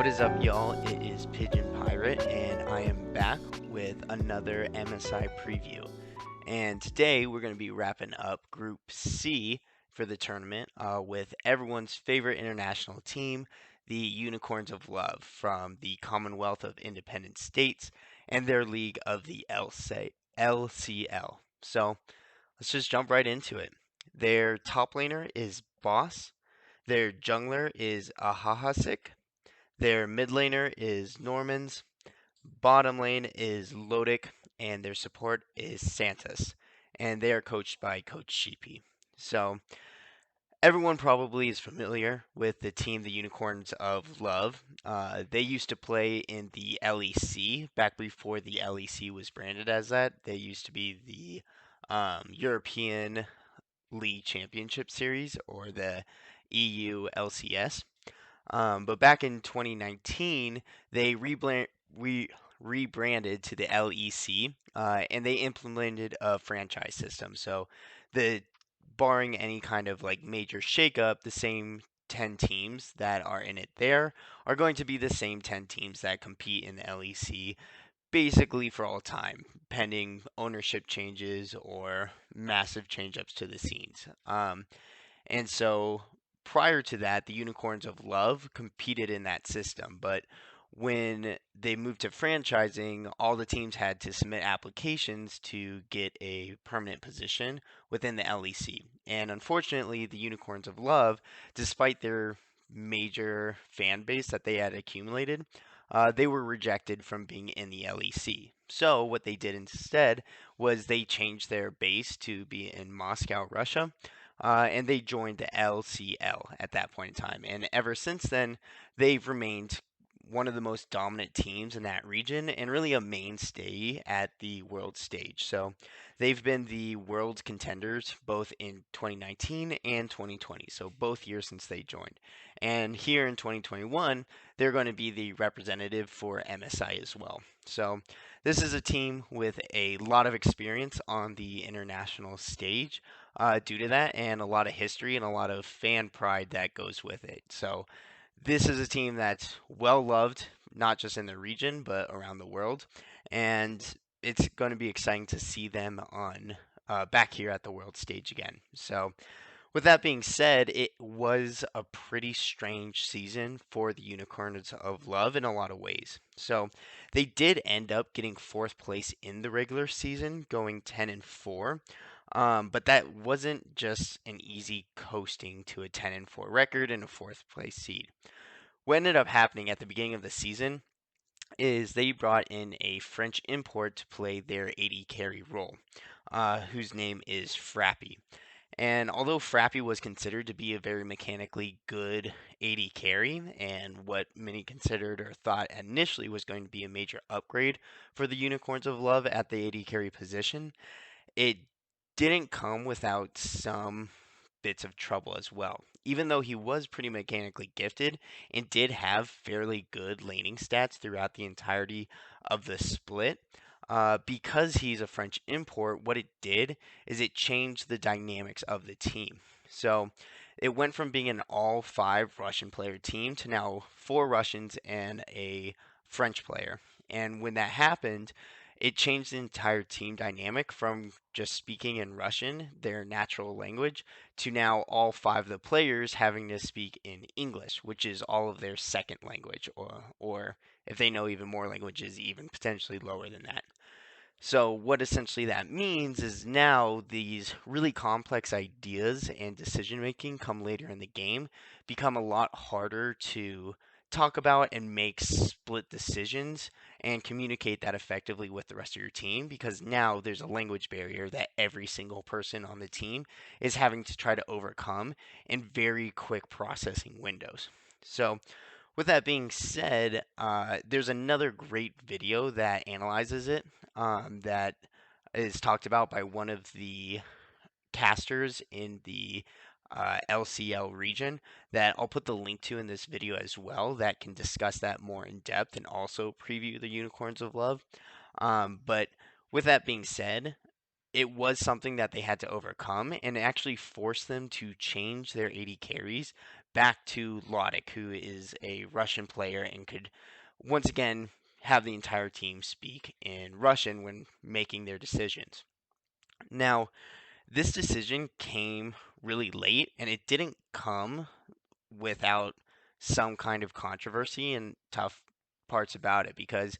What is up, y'all? It is Pigeon Pirate, and I am back with another MSI preview. And today we're going to be wrapping up Group C for the tournament with everyone's favorite international team, the Unicorns of Love from the Commonwealth of Independent States and their league of the LCL. So let's just jump right into it. Their top laner is Boss. Their jungler is Ahahasik. Their mid laner is Normans, bottom lane is Lodic, and their support is Santos. And they are coached by Coach Sheepy. So everyone probably is familiar with the team, the Unicorns of Love. They used to play in the LEC back before the LEC was branded as that. They used to be the European League Championship Series or the EU LCS. But back in 2019, they rebranded to the LEC, and they implemented a franchise system. So, the barring any kind of like major shakeup, the same 10 teams that are in it there are going to be the same 10 teams that compete in the LEC basically for all time, pending ownership changes or massive change-ups to the scenes. And so prior to that, the Unicorns of Love competed in that system. But when they moved to franchising, all the teams had to submit applications to get a permanent position within the LEC. And unfortunately, the Unicorns of Love, despite their major fan base that they had accumulated, they were rejected from being in the LEC. So what they did instead was they changed their base to be in Moscow, Russia, and they joined the LCL at that point in time. And ever since then, they've remained one of the most dominant teams in that region and really a mainstay at the world stage. So they've been the world contenders both in 2019 and 2020, so both years since they joined. And here in 2021, they're going to be the representative for MSI as well. So this is a team with a lot of experience on the international stage due to that, and a lot of history and a lot of fan pride that goes with it. So this is a team that's well loved, not just in the region but around the world, and it's going to be exciting to see them on back here at the world stage again. So with that being said, it was a pretty strange season for the Unicorns of Love in a lot of ways. So they did end up getting fourth place in the regular season, going 10-4. But that wasn't just an easy coasting to a 10-4 record and a fourth place seed. What ended up happening at the beginning of the season is they brought in a French import to play their AD carry role, whose name is Frappy. And although Frappy was considered to be a very mechanically good AD carry, and what many considered or thought initially was going to be a major upgrade for the Unicorns of Love at the AD carry position, it didn't come without some bits of trouble as well. Even though he was pretty mechanically gifted and did have fairly good laning stats throughout the entirety of the split, because he's a French import, what it did is it changed the dynamics of the team. So it went from being an all five Russian player team to now four Russians and a French player. And when that happened, it changed the entire team dynamic from just speaking in Russian, their natural language, to now all five of the players having to speak in English, which is all of their second language, or if they know even more languages, even potentially lower than that. So, what essentially that means is now these really complex ideas and decision making come later in the game become a lot harder to talk about and make split decisions and communicate that effectively with the rest of your team because now there's a language barrier that every single person on the team is having to try to overcome in very quick processing windows. So, with that being said, there's another great video that analyzes it that is talked about by one of the casters in the LCL region that I'll put the link to in this video as well that can discuss that more in depth and also preview the Unicorns of Love. But with that being said, it was something that they had to overcome and it actually forced them to change their AD carries back to Lodic, who is a Russian player and could once again have the entire team speak in Russian when making their decisions. Now, this decision came really late, and it didn't come without some kind of controversy and tough parts about it because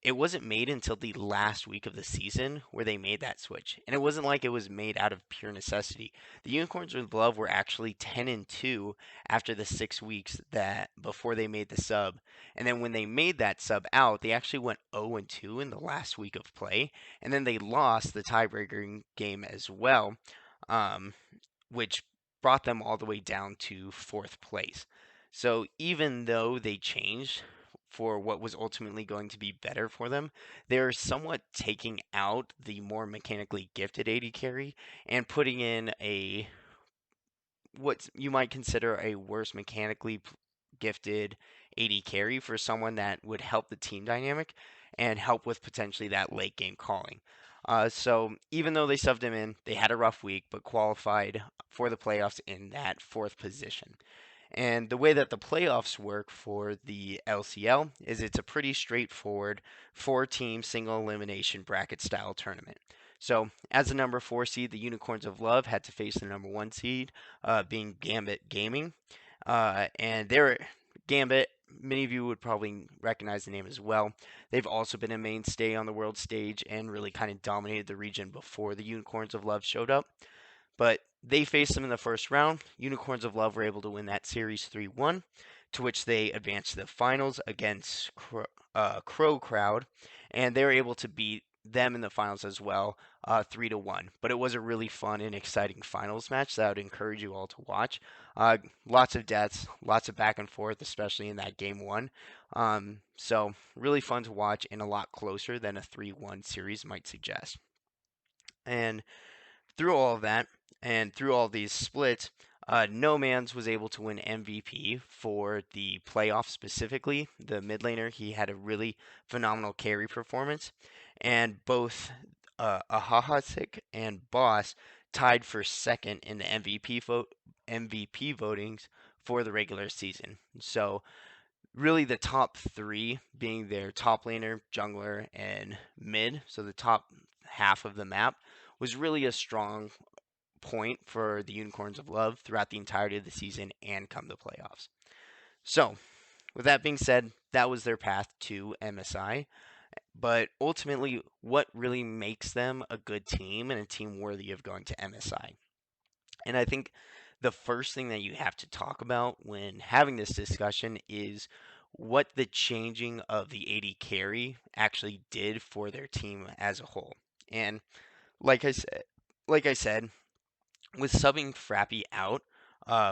it wasn't made until the last week of the season where they made that switch. And it wasn't like it was made out of pure necessity. The Unicorns of Love were actually 10 and 2 after the 6 weeks that before they made the sub. And then when they made that sub out, they actually went 0 and 2 in the last week of play. And then they lost the tiebreaker game as well. Um, which brought them all the way down to fourth place. So even though they changed for what was ultimately going to be better for them, they're somewhat taking out the more mechanically gifted AD carry and putting in a what you might consider a worse mechanically gifted AD carry for someone that would help the team dynamic and help with potentially that late game calling. So even though they subbed him in, they had a rough week, but qualified for the playoffs in that fourth position. And the way that the playoffs work for the LCL is it's a pretty straightforward four-team single elimination bracket style tournament. So, as the number four seed, the Unicorns of Love had to face the number one seed, being Gambit Gaming. And they're Gambit, many of you would probably recognize the name as well. They've also been a mainstay on the world stage and really kind of dominated the region before the Unicorns of Love showed up. But they faced them in the first round. Unicorns of Love were able to win that series 3-1, to which they advanced to the finals against Crow Crowd, and they were able to beat them in the finals as well, 3-1. But it was a really fun and exciting finals match that I would encourage you all to watch. Lots of deaths, lots of back and forth, especially in that game one. So really fun to watch and a lot closer than a 3-1 series might suggest. And through all of that and through all these splits, No Man's was able to win MVP for the playoffs specifically. The mid laner, he had a really phenomenal carry performance, and both Ahahasik and Boss tied for second in the MVP votings for the regular season. So really the top three being their top laner, jungler, and mid. So the top half of the map was really a strong point for the Unicorns of Love throughout the entirety of the season and come the playoffs. So, with that being said, that was their path to MSI. But ultimately, what really makes them a good team and a team worthy of going to MSI? And I think the first thing that you have to talk about when having this discussion is what the changing of the AD carry actually did for their team as a whole. And like I said, like I said, with subbing Frappy out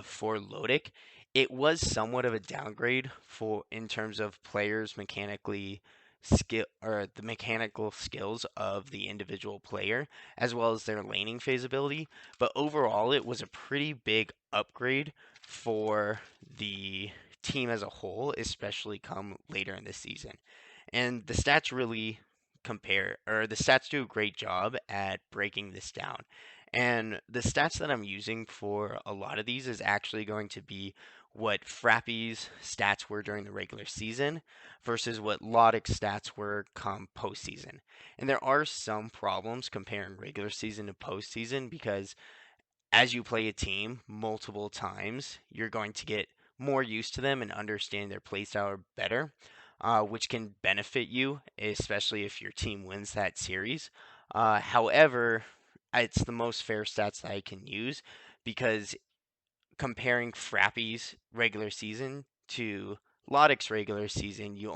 for Lodic, it was somewhat of a downgrade for in terms of players mechanically skill or the mechanical skills of the individual player as well as their laning phase ability. But overall, it was a pretty big upgrade for the team as a whole, especially come later in the season. And the stats really the stats do a great job at breaking this down. And the stats that I'm using for a lot of these is actually going to be what Frappy's stats were during the regular season versus what Lodic's stats were come postseason. And there are some problems comparing regular season to postseason because as you play a team multiple times, you're going to get more used to them and understand their playstyle better, which can benefit you, especially if your team wins that series. However, it's the most fair stats that I can use because comparing Frappy's regular season to Lodic's regular season, you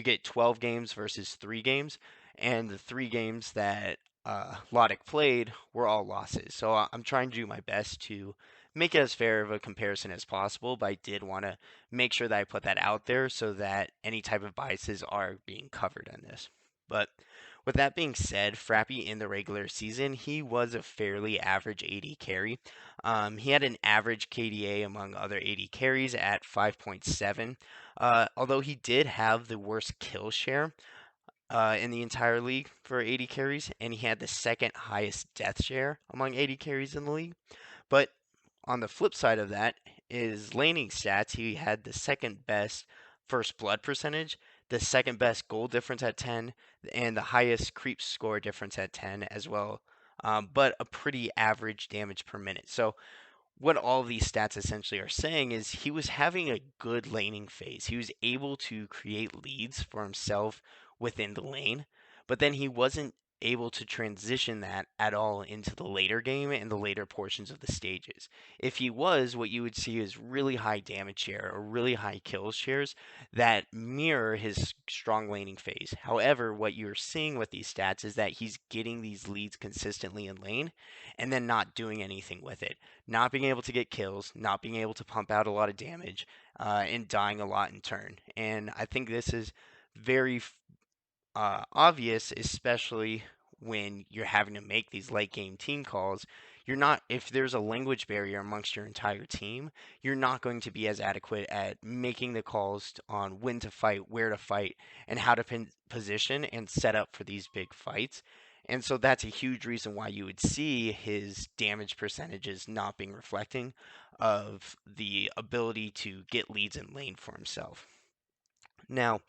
get 12 games versus 3 games, and the 3 games that Lodic played were all losses. So I'm trying to do my best to make it as fair of a comparison as possible, but I did want to make sure that I put that out there so that any type of biases are being covered in this. But with that being said, Frappy in the regular season, he was a fairly average AD carry. He had an average KDA among other AD carries at 5.7. Although he did have the worst kill share in the entire league for 80 carries, and he had the second highest death share among 80 carries in the league. But on the flip side of that is laning stats. He had the second best first blood percentage, the second best goal difference at 10, and the highest creep score difference at 10 as well. But a pretty average damage per minute. So what all of these stats essentially are saying is he was having a good laning phase. He was able to create leads for himself within the lane, but then he wasn't able to transition that at all into the later game and the later portions of the stages. If he was, what you would see is really high damage share or really high kills shares that mirror his strong laning phase. However, what you're seeing with these stats is that he's getting these leads consistently in lane and then not doing anything with it, not being able to get kills, not being able to pump out a lot of damage, and dying a lot in turn. And I think this is very obvious, especially when you're having to make these late game team calls. You're not, if there's a language barrier amongst your entire team, you're not going to be as adequate at making the calls on when to fight, where to fight, and how to position and set up for these big fights. And so that's a huge reason why you would see his damage percentages not being reflecting of the ability to get leads in lane for himself. Now,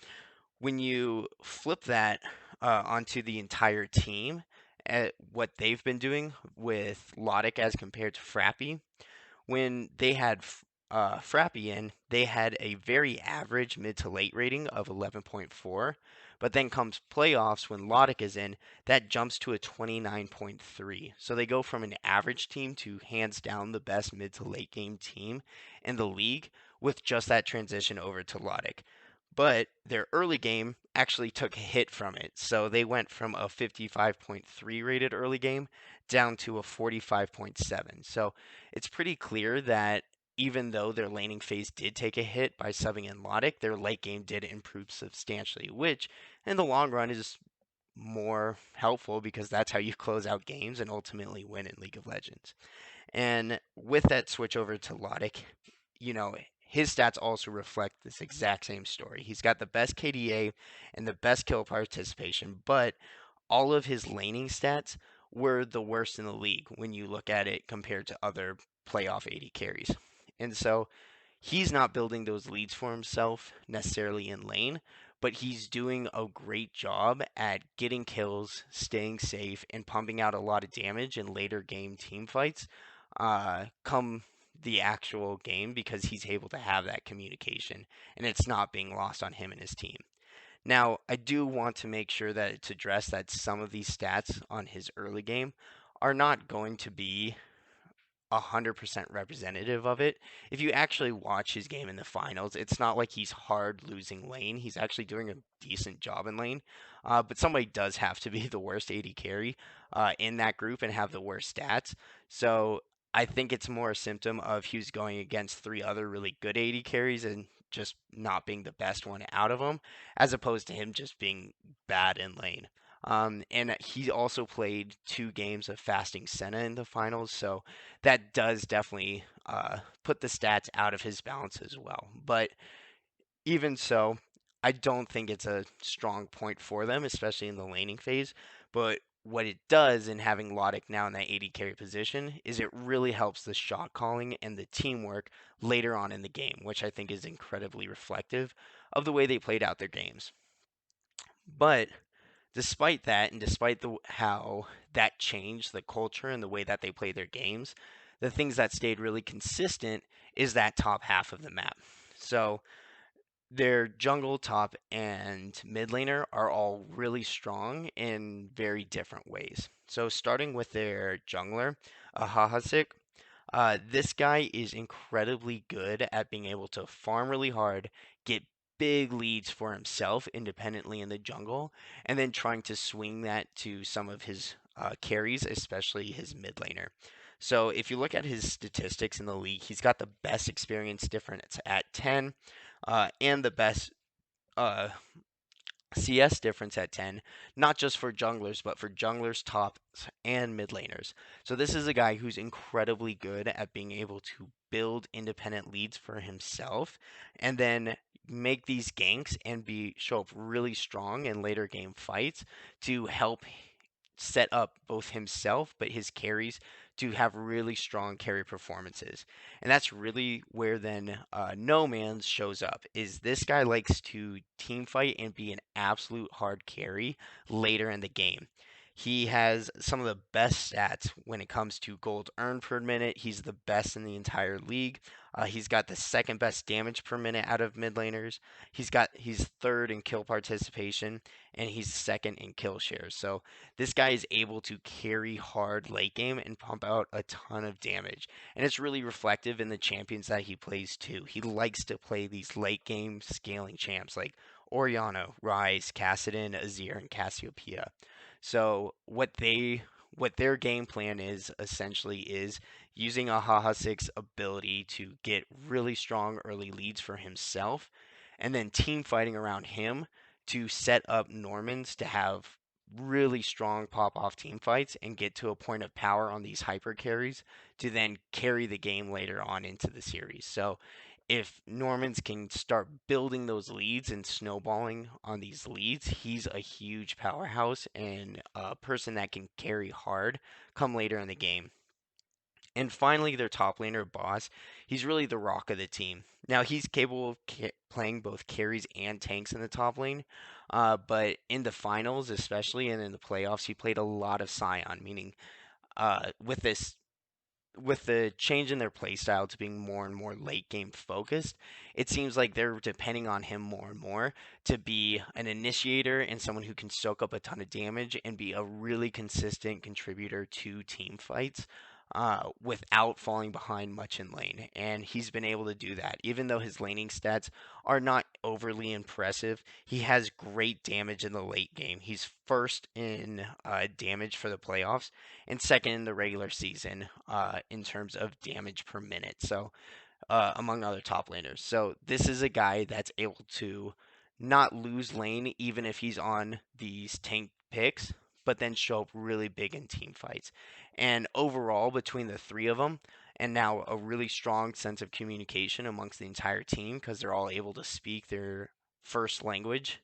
when you flip that onto the entire team, at what they've been doing with Logic as compared to Frappy, when they had Frappy in, they had a very average mid to late rating of 11.4. But then comes playoffs when Logic is in, that jumps to a 29.3. So they go from an average team to hands down the best mid to late game team in the league with just that transition over to Logic. But their early game actually took a hit from it. So they went from a 55.3 rated early game down to a 45.7. So it's pretty clear that even though their laning phase did take a hit by subbing in Logic, their late game did improve substantially, which in the long run is more helpful because that's how you close out games and ultimately win in League of Legends. And with that switch over to Logic, his stats also reflect this exact same story. He's got the best KDA and the best kill participation, but all of his laning stats were the worst in the league when you look at it compared to other playoff 80 carries. And so he's not building those leads for himself necessarily in lane, but he's doing a great job at getting kills, staying safe, and pumping out a lot of damage in later game team fights come the actual game because he's able to have that communication and it's not being lost on him and his team. Now, I do want to make sure that it's addressed that some of these stats on his early game are not going to be 100% representative of it. If you actually watch his game in the finals, it's not like he's hard losing lane. He's actually doing a decent job in lane. But somebody does have to be the worst AD carry in that group and have the worst stats. So I think it's more a symptom of he was going against three other really good AD carries and just not being the best one out of them, as opposed to him just being bad in lane. And he also played 2 games of fasting Senna in the finals, so that does definitely put the stats out of his balance as well. But even so, I don't think it's a strong point for them, especially in the laning phase. But what it does in having Logic now in that 80 carry position is it really helps the shot calling and the teamwork later on in the game, which I think is incredibly reflective of the way they played out their games. But despite that, and despite how that changed the culture and the way that they play their games, the things that stayed really consistent is that top half of the map. So their jungle, top, and mid laner are all really strong in very different ways. So starting with their jungler, Ahahasik, this guy is incredibly good at being able to farm really hard, get big leads for himself independently in the jungle, and then trying to swing that to some of his carries, especially his mid laner. So if you look at his statistics in the league, he's got the best experience difference at 10, and the best uh, CS difference at 10, not just for junglers, but for junglers, tops, and mid laners. So this is a guy who's incredibly good at being able to build independent leads for himself and then make these ganks and be show up really strong in later game fights to help set up both himself but his carries to have really strong carry performances. And that's really where then No Man's shows up. Is this guy likes to team fight and be an absolute hard carry later in the game. He has some of the best stats when it comes to gold earned per minute. He's the best in the entire league. He's got the second best damage per minute out of mid laners. He's third in kill participation, and he's second in kill shares. So this guy is able to carry hard late game and pump out a ton of damage. And it's really reflective in the champions that he plays too. He likes to play these late game scaling champs like Orianna, Ryze, Kassadin, Azir, and Cassiopeia. So what their game plan is essentially is using a Haha 6 ability to get really strong early leads for himself and then team fighting around him to set up Normans to have really strong pop off team fights and get to a point of power on these hyper carries to then carry the game later on into the series. So if Normans can start building those leads and snowballing on these leads, he's a huge powerhouse and a person that can carry hard come later in the game. And finally, their top laner, Boss, he's really the rock of the team. Now, he's capable of playing both carries and tanks in the top lane, but in the finals, especially, and in the playoffs, he played a lot of Scion, meaning with this with the change in their playstyle to being more and more late game focused, it seems like they're depending on him more and more to be an initiator and someone who can soak up a ton of damage and be a really consistent contributor to team fights. Without falling behind much in lane. And he's been able to do that. Even though his laning stats are not overly impressive, he has great damage in the late game. He's first in damage for the playoffs and second in the regular season in terms of damage per minute. So, among other top laners. So, this is a guy that's able to not lose lane even if he's on these tank picks, but then show up really big in team fights. And overall, between the three of them, and now a really strong sense of communication amongst the entire team because they're all able to speak their first language,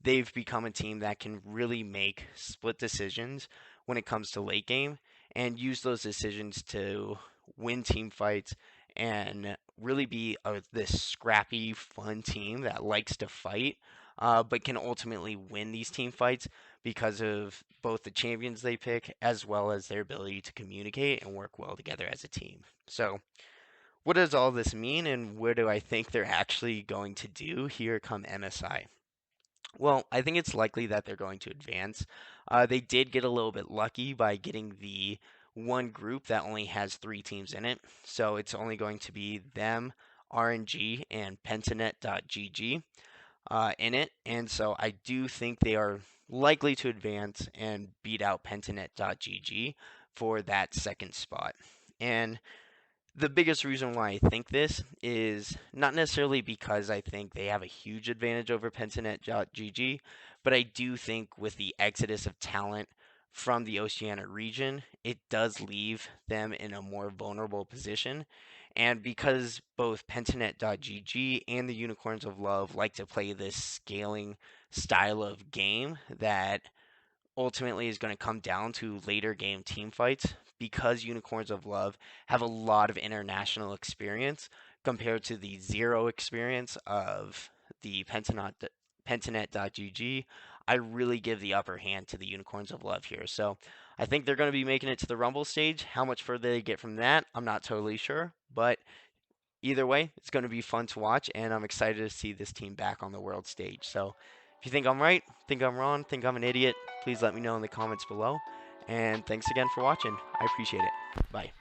they've become a team that can really make split decisions when it comes to late game and use those decisions to win team fights and really be this scrappy, fun team that likes to fight, but can ultimately win these team fights because of both the champions they pick as well as their ability to communicate and work well together as a team. So, what does all this mean, and where do I think they're actually going to do here come MSI? Well, I think it's likely that they're going to advance. They did get a little bit lucky by getting the one group that only has three teams in it. So it's only going to be them, RNG, and Pentanet.gg in it. And so I do think they are likely to advance and beat out Pentanet.gg for that second spot. And the biggest reason why I think this is not necessarily because I think they have a huge advantage over Pentanet.gg, but I do think with the exodus of talent from the Oceania region, it does leave them in a more vulnerable position. And because both Pentanet.gg and the Unicorns of Love like to play this scaling style of game that ultimately is going to come down to later game team fights because Unicorns of Love have a lot of international experience compared to the zero experience of the Pentanet.gg. I really give the upper hand to the Unicorns of Love here. So I think they're going to be making it to the Rumble stage. How much further they get from that, I'm not totally sure. But either way, it's going to be fun to watch, and I'm excited to see this team back on the world stage. So if you think I'm right, think I'm wrong, think I'm an idiot, please let me know in the comments below. And thanks again for watching. I appreciate it. Bye.